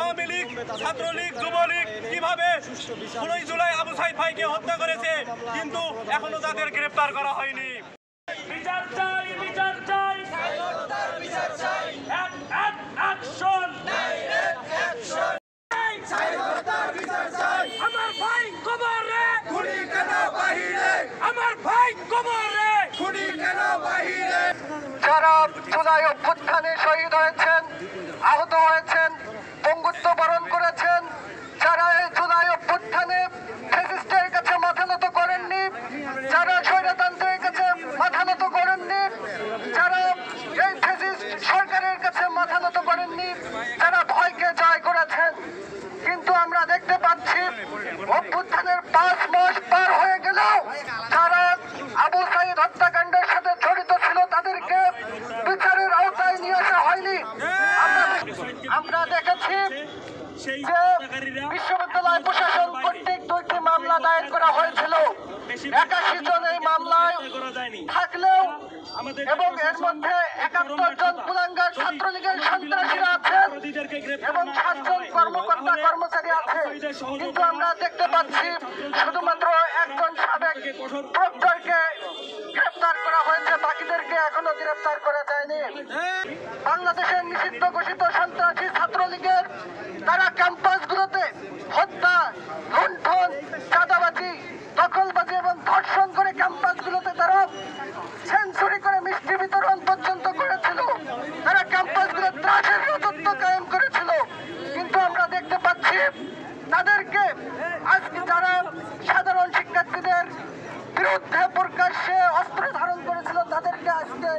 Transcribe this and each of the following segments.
আওয়ামী লীগ, ছাত্রলীগ, যুবলীগ কিভাবে 16 জুলাই আবু সাইদ ভাইকে হত্যা করেছে, কিন্তু এখনো তাদের গ্রেফতার করা হয়নি। বিচার চাই, বিচার চাই, বিচার চাই, অ্যাকশন, আমার ভাই কবরে, খুনি কেন বাহিরে, আমার ভাই কবরে, খুনি কেন বাহিরে। যারা জুলাই অভ্যুত্থানে শহীদ হয়েছেন, আহত হয়েছেন, বঙ্গুত্ব বরণ করেছেন, যারা এই জুলাই অভ্যুত্থানে ফ্যাসিস্টের কাছে মাথা নত করেননি, যারা স্বৈরতন্ত্রের কাছে মাথা নত করেননি, যারা এই ফ্যাসিস্ট সরকারের কাছে মাথা নত করেননি, যারা ভয়কে জয় করেছেন। কিন্তু আমরা দেখতে পাচ্ছি অভ্যুত্থানের 5 মাস পার হয়ে গেল, যারা আবু সাইদ হত্যাকাণ্ডের সাথে জড়িত ছিল তাদেরকে বিচারের আওতায় নিয়ে আসা হয়নি। আমরা দেখেছি যে বিশ্ববিদ্যালয় প্রশাসন কর্তৃক 2টি মামলা দায়ের করা হয়েছিল। 81 জন এই মামলায় থাকলেও এবং এর মধ্যে 71 জন কুলাঙ্গার ছাত্রলীগের সন্ত্রাসীরা আছেন এবং 7 জন কর্মকর্তা কর্মচারী আছে। কিন্তু আমরা দেখতে পাচ্ছি শুধুমাত্র একজন সাবেক প্রক্টরকে গ্রেফতার করা হয়েছে, বাকিদেরকে এখনো গ্রেফতার করা যায়নি। বাংলাদেশের নিষিদ্ধ ঘোষিত সন্ত্রাসী ছাত্রলীগের তারা ক্যাম্পাসগুলোতে হত্যা, লুণ্ঠন, চাঁদাবাজি, দখলবাজি এবং ধর্ষণ করে ক্যাম্পাসগুলোতে তারা সেঞ্চুরি করে মিষ্টি বিতরণ পর্যন্ত করেছিল। তারা ক্যাম্পাসগুলো ত্রাসের রাজত্ব কায়েম করেছিল। কিন্তু আমরা দেখতে পাচ্ছি তাদেরকে আজকে যারা সাধারণ শিক্ষার্থীদের বিরুদ্ধে প্রকাশ্যে অস্ত্র ধারণ করেছিল তাদেরকে আজকে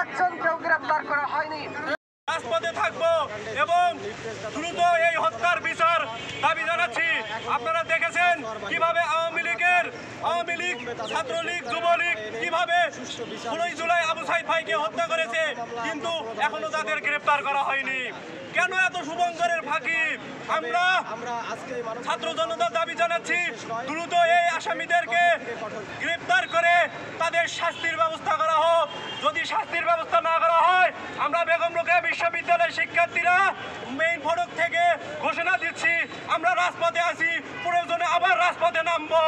একজনকেও গ্রেফতার করা হয়নি। রাজপথে থাকবো এবং দ্রুত এই হত্যার বিচার দাবি জানাচ্ছি। আপনারা দেখেছেন কিভাবে আওয়ামী লীগ, ছাত্রলীগ, যুবলীগ কিভাবে 16 জুলাই আবু সাইদ ভাইকে হত্যা করেছে, কিন্তু এখনো তাদের গ্রেফতার করা হয়নি। কেন এত শুভঙ্করের ফাঁকি? আমরা ছাত্র জনতার দাবি জানাচ্ছি দ্রুত এই আসামিদেরকে গ্রেফতার করে তাদের শাস্তির ব্যবস্থা করা হোক। যদি শাস্তির ব্যবস্থা না করা হয়, আমরা বেগম রোকেয়া বিশ্ববিদ্যালয়ের শিক্ষার্থীরা মেইন ফটক থেকে ঘোষণা দিচ্ছি, আমরা রাজপথে আছি, প্রয়োজনে আবার রাজপথে নামবো।